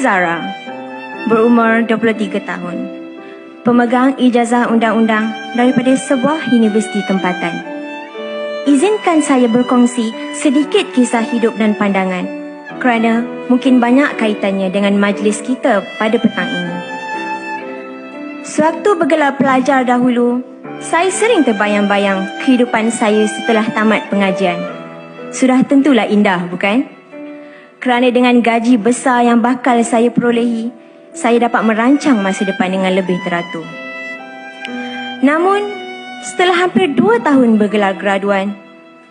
Zara, berumur 23 tahun, pemegang ijazah undang-undang daripada sebuah universiti tempatan. Izinkan saya berkongsi sedikit kisah hidup dan pandangan kerana mungkin banyak kaitannya dengan majlis kita pada petang ini. Sewaktu bergelar pelajar dahulu, saya sering terbayang-bayang kehidupan saya setelah tamat pengajian. Sudah tentulah indah, bukan? Kerana dengan gaji besar yang bakal saya perolehi, saya dapat merancang masa depan dengan lebih teratur. Namun, setelah hampir 2 tahun bergelar graduan,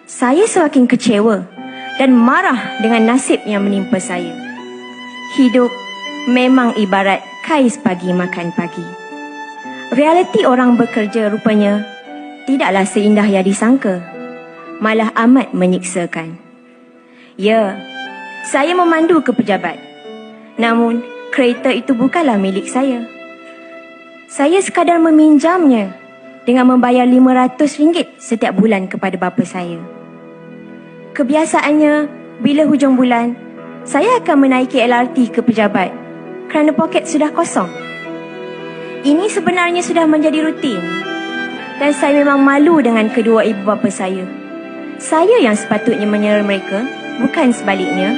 saya semakin kecewa dan marah dengan nasib yang menimpa saya. Hidup memang ibarat kais pagi makan pagi. Realiti orang bekerja rupanya tidaklah seindah yang disangka, malah amat menyiksakan. Ya, saya memandu ke pejabat. Namun, kereta itu bukanlah milik saya. Saya sekadar meminjamnya dengan membayar RM500 setiap bulan kepada bapa saya. Kebiasaannya, bila hujung bulan, saya akan menaiki LRT ke pejabat kerana poket sudah kosong. Ini sebenarnya sudah menjadi rutin dan saya memang malu dengan kedua ibu bapa saya. Saya yang sepatutnya menyera mereka, bukan sebaliknya.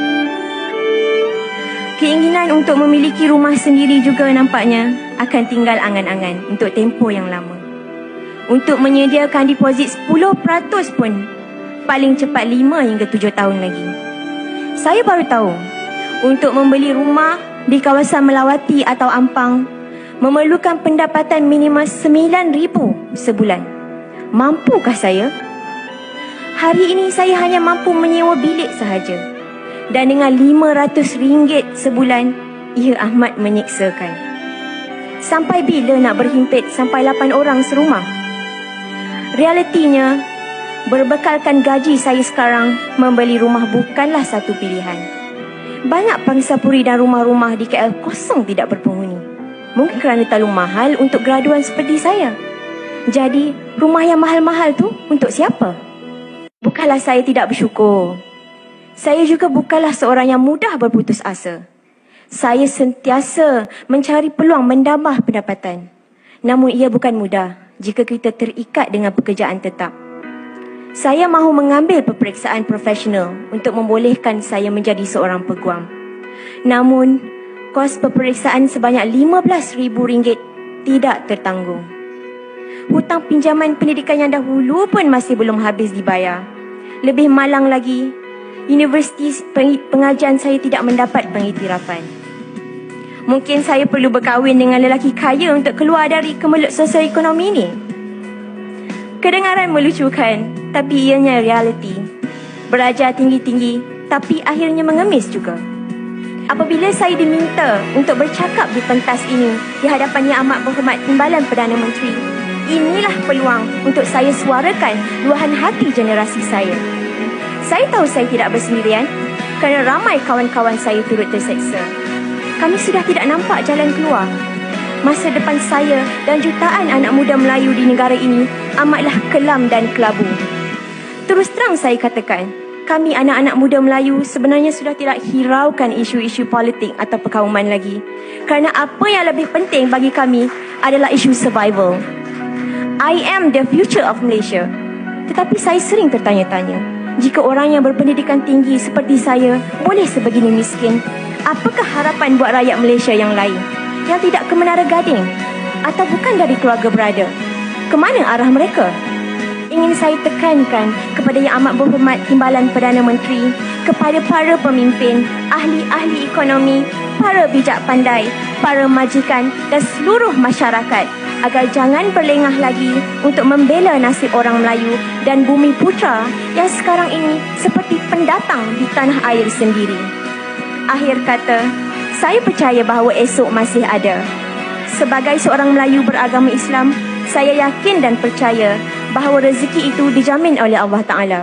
Keinginan untuk memiliki rumah sendiri juga nampaknya akan tinggal angan-angan untuk tempoh yang lama. Untuk menyediakan deposit 10% pun paling cepat 5 hingga 7 tahun lagi. Saya baru tahu, untuk membeli rumah di kawasan Melawati atau Ampang memerlukan pendapatan minimum RM9,000 sebulan. Mampukah saya? Hari ini saya hanya mampu menyewa bilik sahaja. Dan dengan RM500 sebulan, ia amat menyiksakan. Sampai bila nak berhimpit sampai 8 orang serumah? Realitinya, berbekalkan gaji saya sekarang, membeli rumah bukanlah satu pilihan. Banyak pangsapuri dan rumah-rumah di KL kosong tidak berpenghuni. Mungkin kerana terlalu mahal untuk graduan seperti saya. Jadi, rumah yang mahal-mahal tu untuk siapa? Bukanlah saya tidak bersyukur. Saya juga bukanlah seorang yang mudah berputus asa. Saya sentiasa mencari peluang menambah pendapatan. Namun ia bukan mudah jika kita terikat dengan pekerjaan tetap. Saya mahu mengambil peperiksaan profesional untuk membolehkan saya menjadi seorang peguam. Namun, kos peperiksaan sebanyak RM15,000 tidak tertanggung. Hutang pinjaman pendidikan yang dahulu pun masih belum habis dibayar. Lebih malang lagi, universiti pengajian saya tidak mendapat pengiktirafan. Mungkin saya perlu berkahwin dengan lelaki kaya untuk keluar dari kemelut sosioekonomi ini. Kedengaran melucukan, tapi ianya realiti. Belajar tinggi-tinggi, tapi akhirnya mengemis juga. Apabila saya diminta untuk bercakap di pentas ini di hadapan Yang Amat Berhormat Timbalan Perdana Menteri, inilah peluang untuk saya suarakan luahan hati generasi saya. Saya tahu saya tidak bersendirian kerana ramai kawan-kawan saya turut terseksa. Kami sudah tidak nampak jalan keluar. Masa depan saya dan jutaan anak muda Melayu di negara ini amatlah kelam dan kelabu. Terus terang saya katakan, kami anak-anak muda Melayu sebenarnya sudah tidak hiraukan isu-isu politik atau perkauman lagi. Kerana apa yang lebih penting bagi kami adalah isu survival. I am the future of Malaysia. Tetapi saya sering tertanya-tanya, jika orang yang berpendidikan tinggi seperti saya boleh sebegini miskin, apakah harapan buat rakyat Malaysia yang lain yang tidak ke Menara Gading atau bukan dari keluarga berada? Kemana arah mereka? Ingin saya tekankan kepada Yang Amat Berhormat Timbalan Perdana Menteri, kepada para pemimpin, ahli-ahli ekonomi, para bijak pandai, para majikan dan seluruh masyarakat agar jangan berlengah lagi untuk membela nasib orang Melayu dan bumi putra yang sekarang ini seperti pendatang di tanah air sendiri. Akhir kata, saya percaya bahawa esok masih ada. Sebagai seorang Melayu beragama Islam, saya yakin dan percaya bahawa rezeki itu dijamin oleh Allah Ta'ala.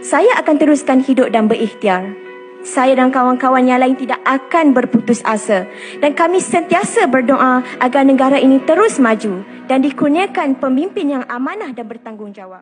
Saya akan teruskan hidup dan berikhtiar. Saya dan kawan-kawan yang lain tidak akan berputus asa dan kami sentiasa berdoa agar negara ini terus maju dan dikurniakan pemimpin yang amanah dan bertanggungjawab.